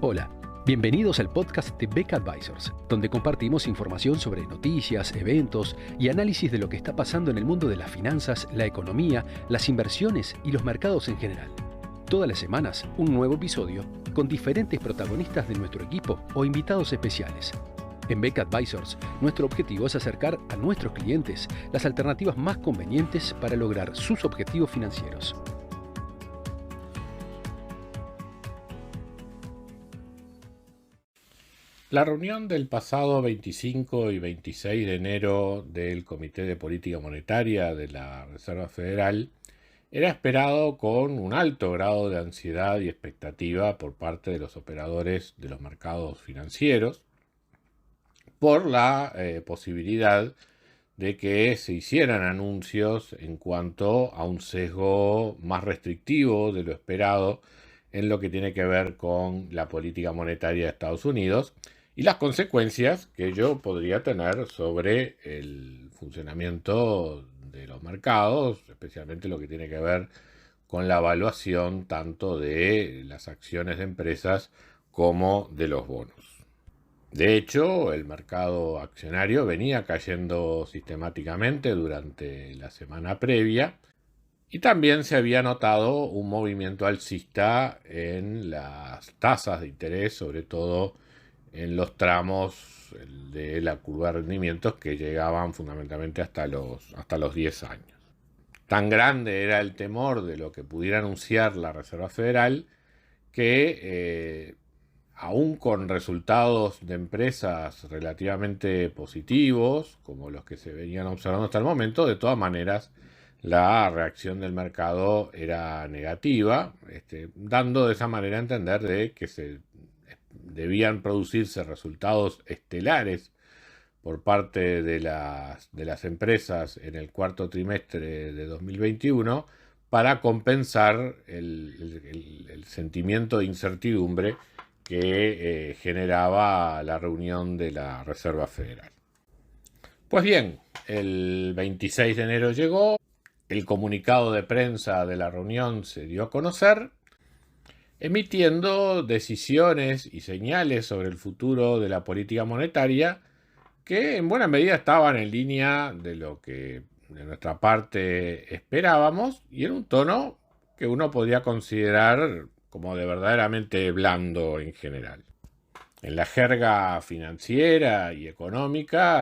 Hola, bienvenidos al podcast de Beck Advisors, donde compartimos información sobre noticias, eventos y análisis de lo que está pasando en el mundo de las finanzas, la economía, las inversiones y los mercados en general. Todas las semanas, un nuevo episodio con diferentes protagonistas de nuestro equipo o invitados especiales. En Beck Advisors, nuestro objetivo es acercar a nuestros clientes las alternativas más convenientes para lograr sus objetivos financieros. La reunión del pasado 25 y 26 de enero del Comité de Política Monetaria de la Reserva Federal era esperado con un alto grado de ansiedad y expectativa por parte de los operadores de los mercados financieros por la posibilidad de que se hicieran anuncios en cuanto a un sesgo más restrictivo de lo esperado en lo que tiene que ver con la política monetaria de Estados Unidos y las consecuencias que ello podría tener sobre el funcionamiento de los mercados, especialmente lo que tiene que ver con la evaluación tanto de las acciones de empresas como de los bonos. De hecho, el mercado accionario venía cayendo sistemáticamente durante la semana previa y también se había notado un movimiento alcista en las tasas de interés, sobre todo en los tramos de la curva de rendimientos que llegaban fundamentalmente hasta los 10 años. Tan grande era el temor de lo que pudiera anunciar la Reserva Federal que aún con resultados de empresas relativamente positivos, como los que se venían observando hasta el momento, de todas maneras la reacción del mercado era negativa, dando de esa manera a entender de que debían producirse resultados estelares por parte de las empresas en el cuarto trimestre de 2021 para compensar el sentimiento de incertidumbre que generaba la reunión de la Reserva Federal. Pues bien, el 26 de enero llegó, el comunicado de prensa de la reunión se dio a conocer, emitiendo decisiones y señales sobre el futuro de la política monetaria que en buena medida estaban en línea de lo que de nuestra parte esperábamos y en un tono que uno podría considerar como de verdaderamente blando en general. En la jerga financiera y económica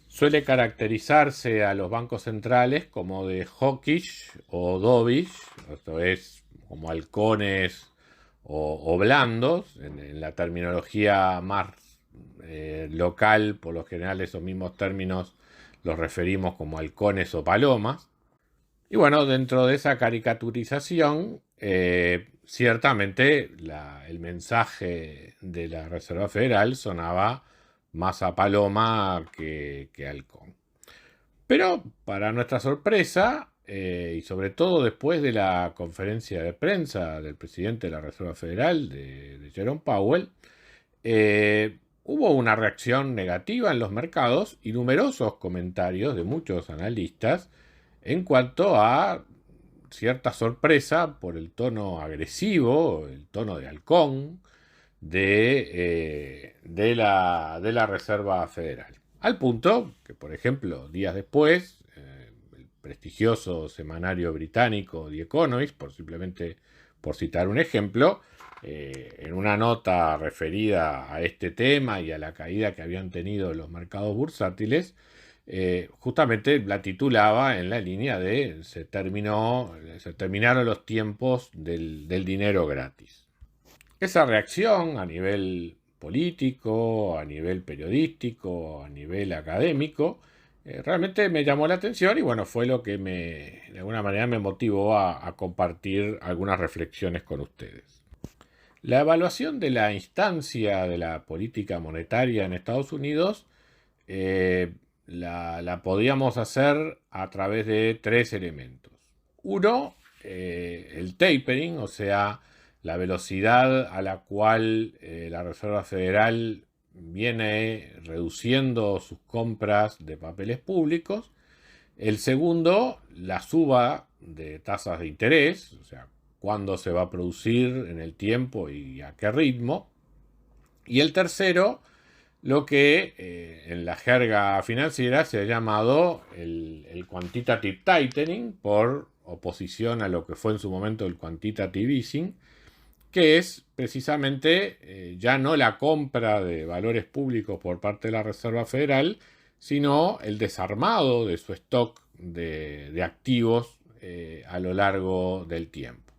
suele caracterizarse a los bancos centrales como de hawkish o dovish, esto es como halcones o blandos, en la terminología más local, por lo general esos mismos términos los referimos como halcones o palomas. Y bueno, dentro de esa caricaturización, ciertamente el mensaje de la Reserva Federal sonaba más a paloma que halcón. Pero para nuestra sorpresa, y sobre todo después de la conferencia de prensa del presidente de la Reserva Federal, de Jerome Powell, hubo una reacción negativa en los mercados y numerosos comentarios de muchos analistas en cuanto a cierta sorpresa por el tono agresivo, el tono de halcón de la Reserva Federal. Al punto que, por ejemplo, días después, el prestigioso semanario británico The Economist, simplemente por citar un ejemplo, en una nota referida a este tema y a la caída que habían tenido los mercados bursátiles, justamente la titulaba en la línea de se terminaron los tiempos del dinero gratis. Esa reacción a nivel político, a nivel periodístico, a nivel académico, realmente me llamó la atención y bueno, fue lo que de alguna manera me motivó a compartir algunas reflexiones con ustedes. La evaluación de la instancia de la política monetaria en Estados Unidos la podíamos hacer a través de tres elementos. Uno, el tapering, o sea, la velocidad a la cual la Reserva Federal viene reduciendo sus compras de papeles públicos. El segundo, la suba de tasas de interés, o sea, cuándo se va a producir en el tiempo y a qué ritmo. Y el tercero, lo que en la jerga financiera se ha llamado el quantitative tightening, por oposición a lo que fue en su momento el quantitative easing, que es precisamente ya no la compra de valores públicos por parte de la Reserva Federal, sino el desarmado de su stock de activos a lo largo del tiempo.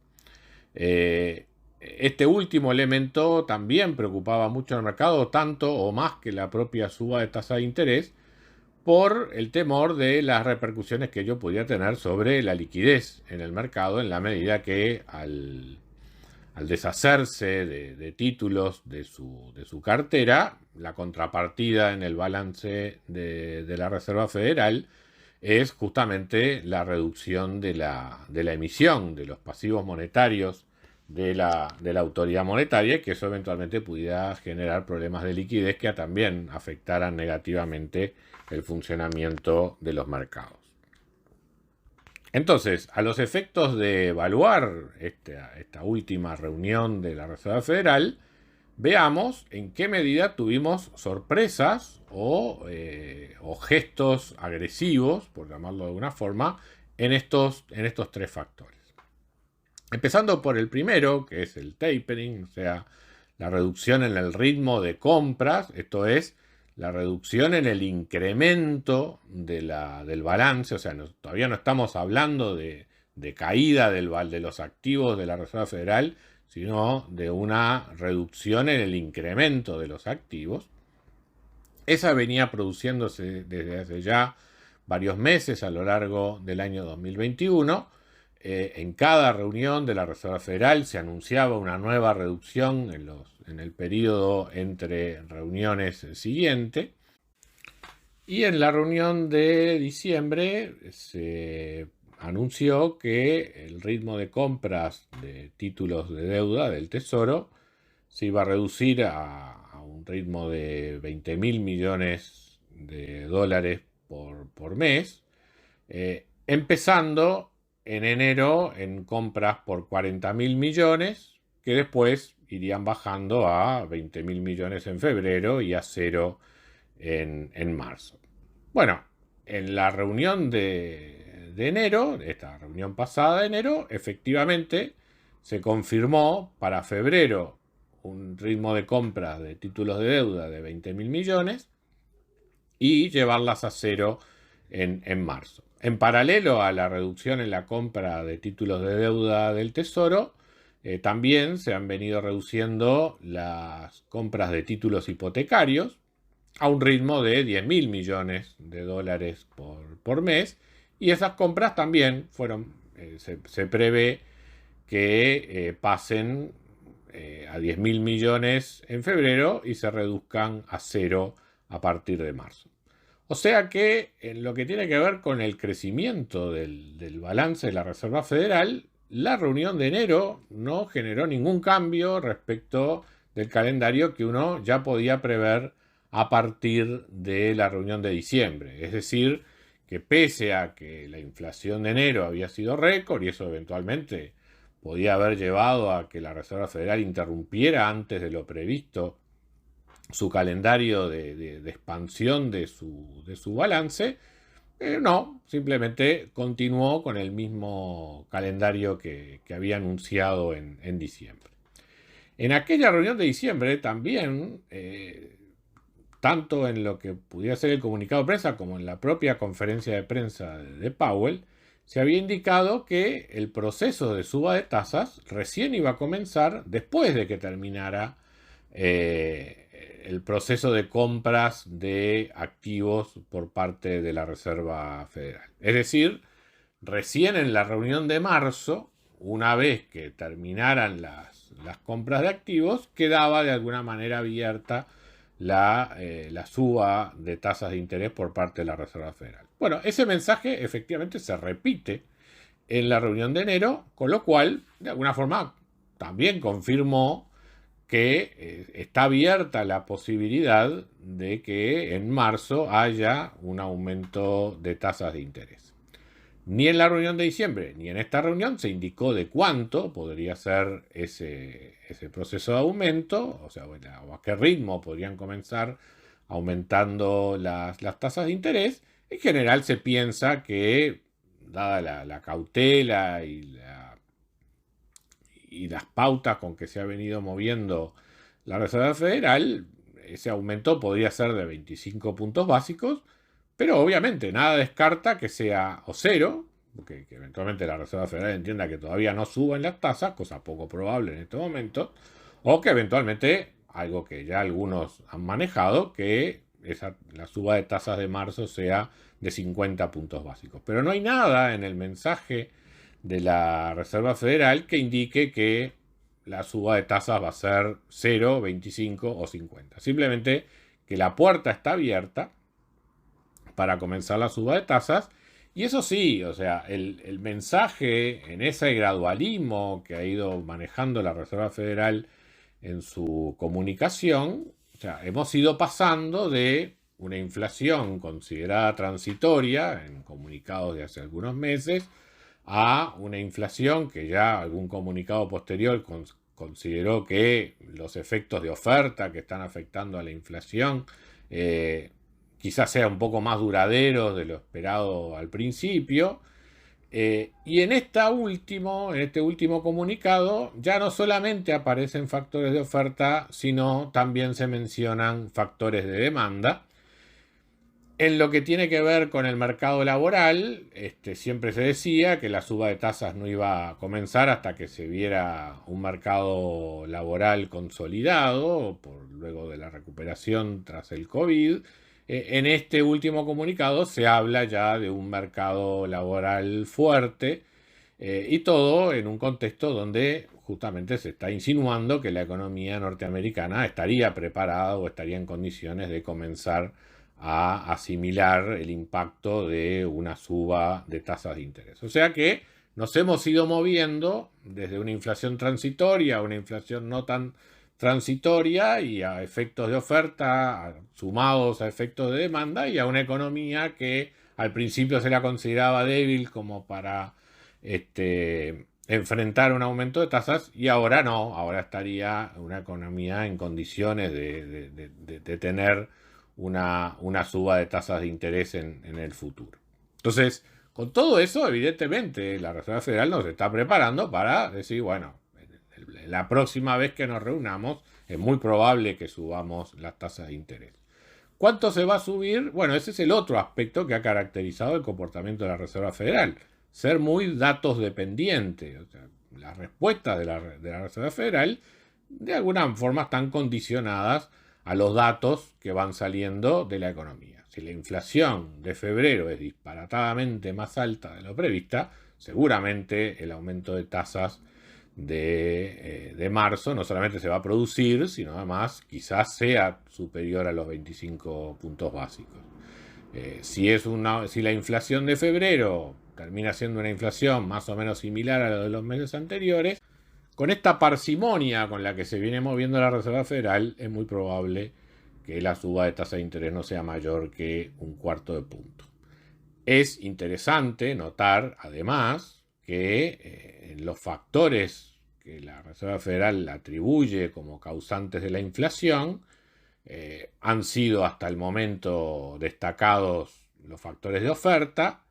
Este último elemento también preocupaba mucho al mercado, tanto o más que la propia suba de tasa de interés, por el temor de las repercusiones que ello podía tener sobre la liquidez en el mercado, en la medida que al deshacerse de títulos de su cartera, la contrapartida en el balance de la Reserva Federal es justamente la reducción de la emisión de los pasivos monetarios de la autoridad monetaria, y que eso eventualmente pudiera generar problemas de liquidez que también afectaran negativamente el funcionamiento de los mercados. Entonces, a los efectos de evaluar esta última reunión de la Reserva Federal, veamos en qué medida tuvimos sorpresas o gestos agresivos, por llamarlo de alguna forma, en estos tres factores. Empezando por el primero, que es el tapering, o sea, la reducción en el ritmo de compras, esto es, la reducción en el incremento del balance, o sea, todavía no estamos hablando de caída de los activos de la Reserva Federal, sino de una reducción en el incremento de los activos. Esa venía produciéndose desde hace ya varios meses a lo largo del año 2021. En cada reunión de la Reserva Federal se anunciaba una nueva reducción en el periodo entre reuniones siguiente. Y en la reunión de diciembre se anunció que el ritmo de compras de títulos de deuda del Tesoro se iba a reducir a un ritmo de 20.000 millones de dólares por mes, empezando en enero en compras por 40.000 millones, que después irían bajando a 20.000 millones en febrero y a cero en marzo. Bueno, en la reunión de enero, esta reunión pasada de enero, efectivamente se confirmó para febrero un ritmo de compras de títulos de deuda de 20.000 millones y llevarlas a cero en marzo. En paralelo a la reducción en la compra de títulos de deuda del Tesoro, también se han venido reduciendo las compras de títulos hipotecarios a un ritmo de 10.000 millones de dólares por mes, y esas compras también se prevé que pasen a 10.000 millones en febrero y se reduzcan a cero a partir de marzo. O sea que en lo que tiene que ver con el crecimiento del balance de la Reserva Federal, la reunión de enero no generó ningún cambio respecto del calendario que uno ya podía prever a partir de la reunión de diciembre. Es decir, que pese a que la inflación de enero había sido récord, y eso eventualmente podía haber llevado a que la Reserva Federal interrumpiera antes de lo previsto su calendario de expansión de su balance, no, simplemente continuó con el mismo calendario que había anunciado en diciembre. En aquella reunión de diciembre también, tanto en lo que pudiera ser el comunicado de prensa como en la propia conferencia de prensa de Powell, se había indicado que el proceso de suba de tasas recién iba a comenzar después de que terminara el proceso de compras de activos por parte de la Reserva Federal. Es decir, recién en la reunión de marzo, una vez que terminaran las compras de activos, quedaba de alguna manera abierta la suba de tasas de interés por parte de la Reserva Federal. Bueno, ese mensaje efectivamente se repite en la reunión de enero, con lo cual, de alguna forma, también confirmó que está abierta la posibilidad de que en marzo haya un aumento de tasas de interés. Ni en la reunión de diciembre ni en esta reunión se indicó de cuánto podría ser ese proceso de aumento, o sea, o a qué ritmo podrían comenzar aumentando las tasas de interés. En general se piensa que, dada la cautela y las pautas con que se ha venido moviendo la Reserva Federal, ese aumento podría ser de 25 puntos básicos, pero obviamente nada descarta que sea o cero, porque que eventualmente la Reserva Federal entienda que todavía no suban las tasas, cosa poco probable en este momento, o que eventualmente, algo que ya algunos han manejado, que la suba de tasas de marzo sea de 50 puntos básicos. Pero no hay nada en el mensaje de la Reserva Federal que indique que la suba de tasas va a ser 0, 25 o 50. Simplemente que la puerta está abierta para comenzar la suba de tasas. Y eso sí, o sea, el mensaje en ese gradualismo que ha ido manejando la Reserva Federal en su comunicación, o sea, hemos ido pasando de una inflación considerada transitoria en comunicados de hace algunos meses a una inflación que ya algún comunicado posterior consideró que los efectos de oferta que están afectando a la inflación quizás sea un poco más duradero de lo esperado al principio. Y en este último comunicado ya no solamente aparecen factores de oferta, sino también se mencionan factores de demanda. En lo que tiene que ver con el mercado laboral, siempre se decía que la suba de tasas no iba a comenzar hasta que se viera un mercado laboral consolidado, luego de la recuperación tras el COVID. En este último comunicado se habla ya de un mercado laboral fuerte, y todo en un contexto donde justamente se está insinuando que la economía norteamericana estaría preparada o estaría en condiciones de comenzar a asimilar el impacto de una suba de tasas de interés. O sea que nos hemos ido moviendo desde una inflación transitoria a una inflación no tan transitoria y a efectos de oferta sumados a efectos de demanda, y a una economía que al principio se la consideraba débil como para enfrentar un aumento de tasas, y ahora no, ahora estaría una economía en condiciones de tener una suba de tasas de interés en el futuro. Entonces, con todo eso, evidentemente, la Reserva Federal nos está preparando para decir, bueno, la próxima vez que nos reunamos es muy probable que subamos las tasas de interés. ¿Cuánto se va a subir? Bueno, ese es el otro aspecto que ha caracterizado el comportamiento de la Reserva Federal. Ser muy datos dependiente. O sea, las respuestas de la Reserva Federal de alguna forma están condicionadas a los datos que van saliendo de la economía. Si la inflación de febrero es disparatadamente más alta de lo prevista, seguramente el aumento de tasas de marzo no solamente se va a producir, sino además quizás sea superior a los 25 puntos básicos. Si la inflación de febrero termina siendo una inflación más o menos similar a la de los meses anteriores, con esta parsimonia con la que se viene moviendo la Reserva Federal, es muy probable que la suba de tasa de interés no sea mayor que un cuarto de punto. Es interesante notar, además, que los factores que la Reserva Federal atribuye como causantes de la inflación han sido hasta el momento destacados los factores de oferta.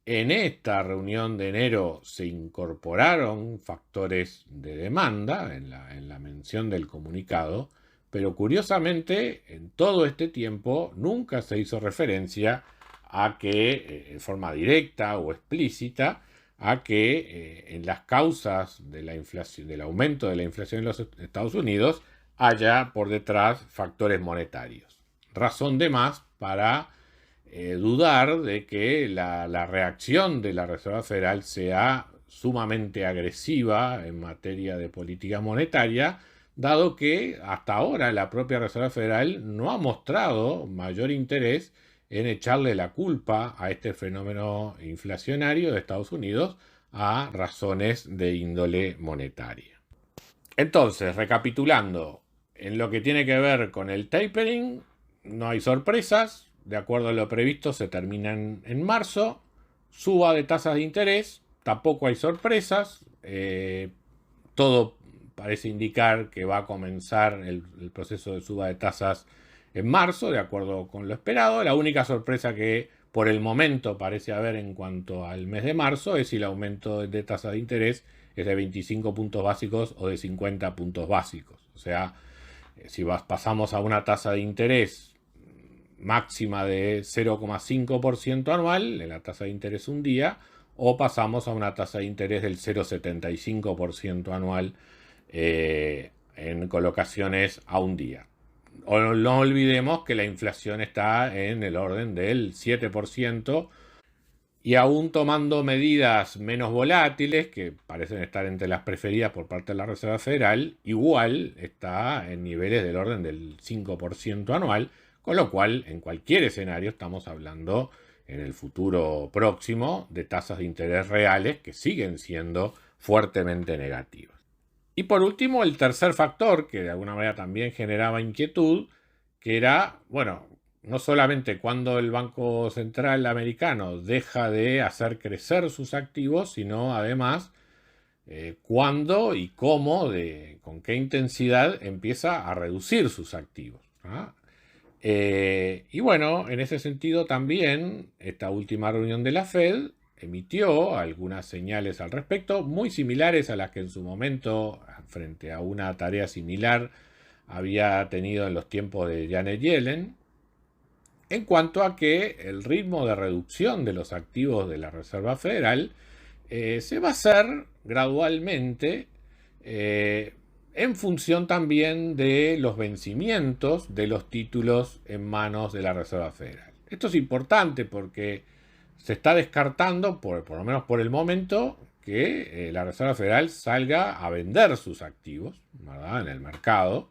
En esta reunión de enero se incorporaron factores de demanda en la mención del comunicado, pero curiosamente en todo este tiempo nunca se hizo referencia a que, en forma directa o explícita, a que en las causas de la inflación, del aumento de la inflación en los Estados Unidos haya por detrás factores monetarios. Razón de más para dudar de que la reacción de la Reserva Federal sea sumamente agresiva en materia de política monetaria, dado que hasta ahora la propia Reserva Federal no ha mostrado mayor interés en echarle la culpa a este fenómeno inflacionario de Estados Unidos a razones de índole monetaria. Entonces, recapitulando, en lo que tiene que ver con el tapering, no hay sorpresas. De acuerdo a lo previsto, se terminan en marzo. suba de tasas de interés, tampoco hay sorpresas, todo parece indicar que va a comenzar el proceso de suba de tasas en marzo, de acuerdo con lo esperado. La única sorpresa que por el momento parece haber en cuanto al mes de marzo es si el aumento de tasa de interés es de 25 puntos básicos o de 50 puntos básicos. O sea, si pasamos a una tasa de interés máxima de 0,5% anual en la tasa de interés un día, o pasamos a una tasa de interés del 0,75% anual en colocaciones a un día. No olvidemos que la inflación está en el orden del 7%, y aún tomando medidas menos volátiles, que parecen estar entre las preferidas por parte de la Reserva Federal, igual está en niveles del orden del 5% anual, con lo cual en cualquier escenario estamos hablando en el futuro próximo de tasas de interés reales que siguen siendo fuertemente negativas. Y por último, el tercer factor que de alguna manera también generaba inquietud, que era, bueno, no solamente cuando el Banco Central americano deja de hacer crecer sus activos, sino además cuándo y cómo, con qué intensidad empieza a reducir sus activos. Y bueno, en ese sentido también esta última reunión de la Fed emitió algunas señales al respecto, muy similares a las que en su momento, frente a una tarea similar, había tenido en los tiempos de Janet Yellen, en cuanto a que el ritmo de reducción de los activos de la Reserva Federal se va a hacer gradualmente en función también de los vencimientos de los títulos en manos de la Reserva Federal. Esto es importante porque se está descartando, por lo menos por el momento, que la Reserva Federal salga a vender sus activos, ¿verdad?, en el mercado,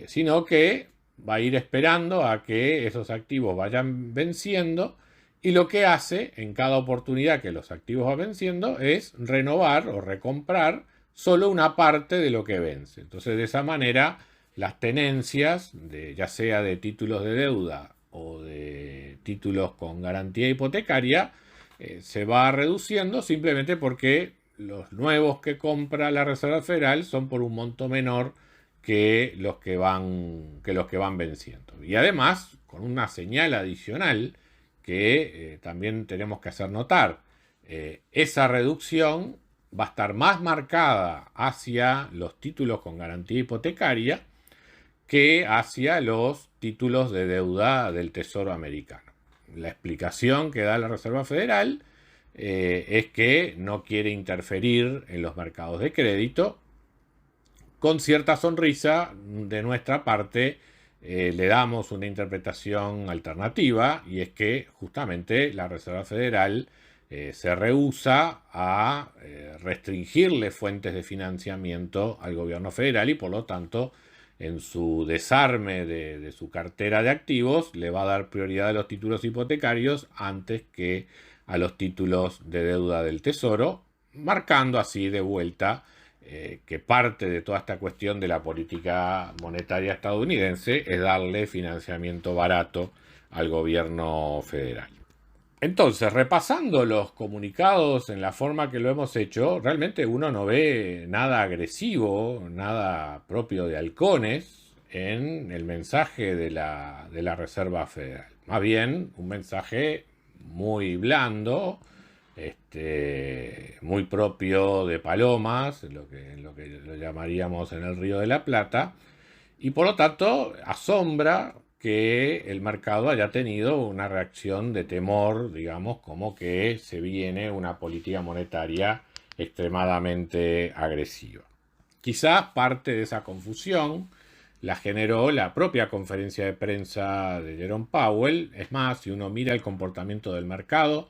sino que va a ir esperando a que esos activos vayan venciendo, y lo que hace en cada oportunidad que los activos van venciendo es renovar o recomprar solo una parte de lo que vence. Entonces, de esa manera, las tenencias, ya sea de títulos de deuda o de títulos con garantía hipotecaria, se va reduciendo simplemente porque los nuevos que compra la Reserva Federal son por un monto menor que los que van venciendo. Y además, con una señal adicional que también tenemos que hacer notar, esa reducción va a estar más marcada hacia los títulos con garantía hipotecaria que hacia los títulos de deuda del Tesoro americano. La explicación que da la Reserva Federal es que no quiere interferir en los mercados de crédito. Con cierta sonrisa de nuestra parte le damos una interpretación alternativa, y es que justamente la Reserva Federal se rehúsa a restringirle fuentes de financiamiento al gobierno federal, y por lo tanto en su desarme de su cartera de activos le va a dar prioridad a los títulos hipotecarios antes que a los títulos de deuda del Tesoro, marcando así de vuelta que parte de toda esta cuestión de la política monetaria estadounidense es darle financiamiento barato al gobierno federal. Entonces, repasando los comunicados en la forma que lo hemos hecho, realmente uno no ve nada agresivo, nada propio de halcones en el mensaje de la Reserva Federal. Más bien, un mensaje muy blando, muy propio de palomas, lo que lo llamaríamos en el Río de la Plata, y por lo tanto asombra que el mercado haya tenido una reacción de temor, digamos, como que se viene una política monetaria extremadamente agresiva. Quizás parte de esa confusión la generó la propia conferencia de prensa de Jerome Powell. Es más, si uno mira el comportamiento del mercado,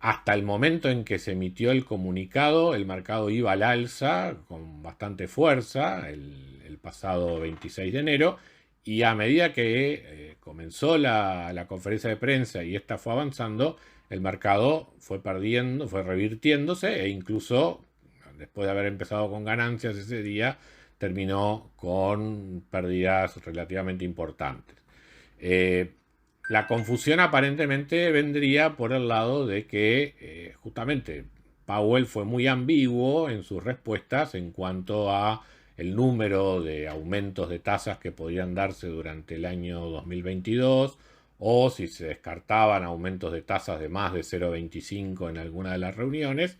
hasta el momento en que se emitió el comunicado, el mercado iba al alza con bastante fuerza el pasado 26 de enero, y a medida que comenzó la conferencia de prensa y esta fue avanzando, el mercado fue revirtiéndose, e incluso después de haber empezado con ganancias ese día, terminó con pérdidas relativamente importantes. la confusión aparentemente vendría por el lado de que justamente Powell fue muy ambiguo en sus respuestas en cuanto a el número de aumentos de tasas que podían darse durante el año 2022 o si se descartaban aumentos de tasas de más de 0,25 en alguna de las reuniones.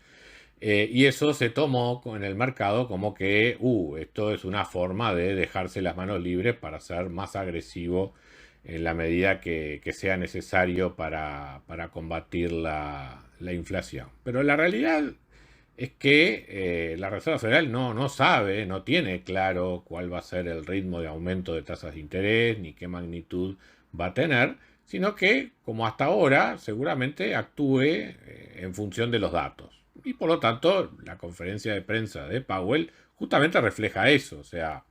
Y eso se tomó en el mercado como que esto es una forma de dejarse las manos libres para ser más agresivo en la medida que sea necesario para combatir la inflación. Pero la realidad es que la Reserva Federal no sabe, no tiene claro cuál va a ser el ritmo de aumento de tasas de interés ni qué magnitud va a tener, sino que, como hasta ahora, seguramente actúe en función de los datos. Y por lo tanto, la conferencia de prensa de Powell justamente refleja eso. O sea,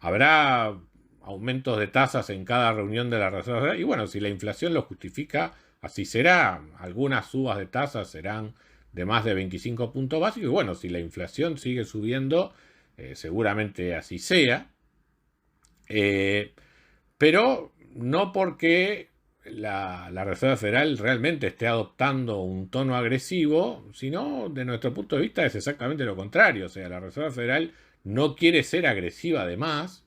habrá aumentos de tasas en cada reunión de la Reserva Federal. Y bueno, si la inflación lo justifica, así será. Algunas subas de tasas serán de más de 25 puntos básicos. Y bueno, si la inflación sigue subiendo, seguramente así sea. Pero no porque la Reserva Federal realmente esté adoptando un tono agresivo, sino de nuestro punto de vista es exactamente lo contrario. O sea, la Reserva Federal no quiere ser agresiva además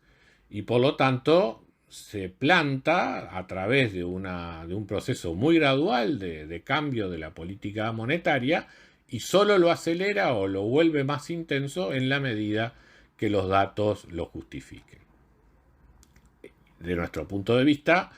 y por lo tanto se planta a través de un proceso muy gradual de cambio de la política monetaria y solo lo acelera o lo vuelve más intenso en la medida que los datos lo justifiquen. De nuestro punto de vista,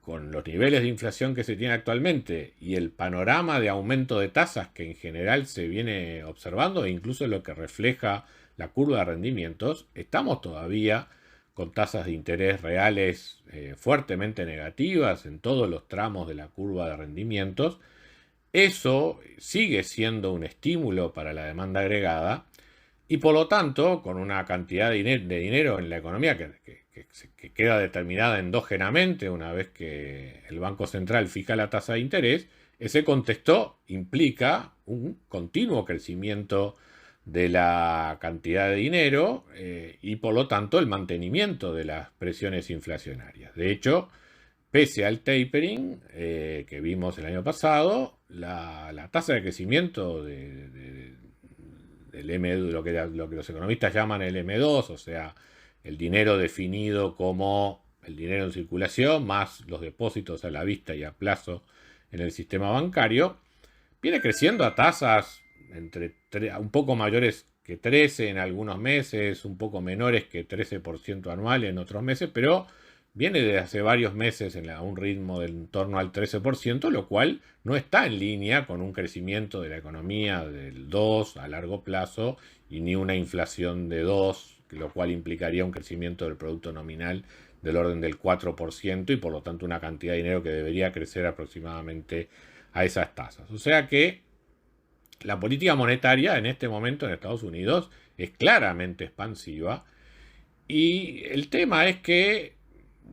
con los niveles de inflación que se tiene actualmente y el panorama de aumento de tasas que en general se viene observando e incluso lo que refleja la curva de rendimientos, estamos todavía con tasas de interés reales fuertemente negativas en todos los tramos de la curva de rendimientos. Eso sigue siendo un estímulo para la demanda agregada y por lo tanto, con una cantidad de dinero en la economía que queda determinada endógenamente una vez que el Banco Central fija la tasa de interés, ese contexto implica un continuo crecimiento de la cantidad de dinero y por lo tanto el mantenimiento de las presiones inflacionarias. De hecho, pese al tapering que vimos el año pasado, la tasa de crecimiento del M2, lo que los economistas llaman el M2, o sea, el dinero definido como el dinero en circulación más los depósitos a la vista y a plazo en el sistema bancario, viene creciendo a tasas un poco mayores que 13 en algunos meses, un poco menores que 13% anual en otros meses, pero viene desde hace varios meses a un ritmo de en torno al 13%, lo cual no está en línea con un crecimiento de la economía del 2 a largo plazo y ni una inflación de 2, lo cual implicaría un crecimiento del producto nominal del orden del 4% y por lo tanto una cantidad de dinero que debería crecer aproximadamente a esas tasas. O sea que la política monetaria en este momento en Estados Unidos es claramente expansiva y el tema es que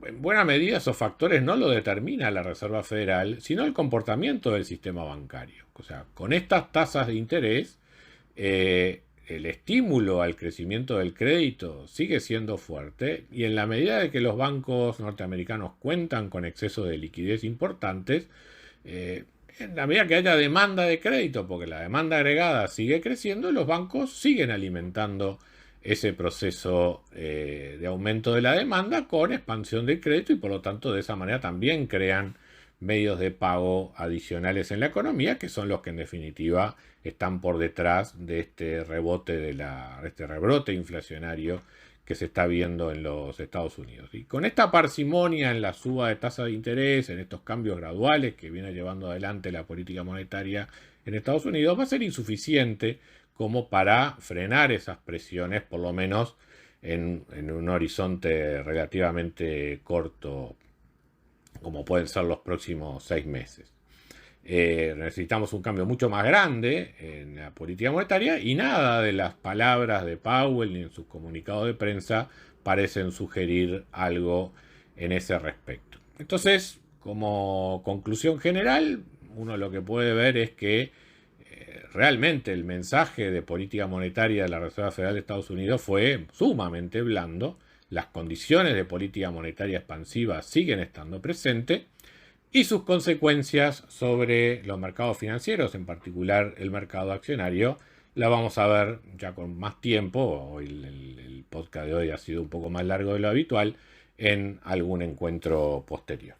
en buena medida esos factores no lo determina la Reserva Federal, sino el comportamiento del sistema bancario. O sea, con estas tasas de interés, el estímulo al crecimiento del crédito sigue siendo fuerte y en la medida de que los bancos norteamericanos cuentan con excesos de liquidez importantes, en la medida que haya demanda de crédito, porque la demanda agregada sigue creciendo, los bancos siguen alimentando ese proceso de aumento de la demanda con expansión del crédito y por lo tanto de esa manera también crean medios de pago adicionales en la economía que son los que en definitiva están por detrás de este rebrote inflacionario que se está viendo en los Estados Unidos. Y con esta parsimonia en la suba de tasa de interés, en estos cambios graduales que viene llevando adelante la política monetaria en Estados Unidos, va a ser insuficiente como para frenar esas presiones, por lo menos en un horizonte relativamente corto, como pueden ser los próximos 6 meses. Necesitamos un cambio mucho más grande en la política monetaria y nada de las palabras de Powell ni en sus comunicados de prensa parecen sugerir algo en ese respecto. Entonces, como conclusión general, uno lo que puede ver es que realmente el mensaje de política monetaria de la Reserva Federal de Estados Unidos fue sumamente blando. las condiciones de política monetaria expansiva siguen estando presentes y sus consecuencias sobre los mercados financieros, en particular el mercado accionario, la vamos a ver ya con más tiempo. Hoy el podcast de hoy ha sido un poco más largo de lo habitual, en algún encuentro posterior.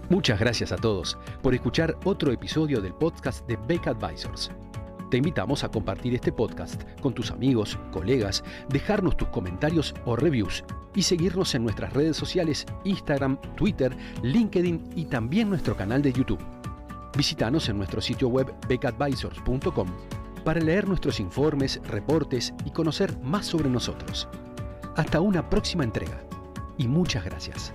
Muchas gracias a todos por escuchar otro episodio del podcast de Beck Advisors. Te invitamos a compartir este podcast con tus amigos, colegas, dejarnos tus comentarios o reviews y seguirnos en nuestras redes sociales Instagram, Twitter, LinkedIn y también nuestro canal de YouTube. Visítanos en nuestro sitio web beckadvisors.com para leer nuestros informes, reportes y conocer más sobre nosotros. Hasta una próxima entrega y muchas gracias.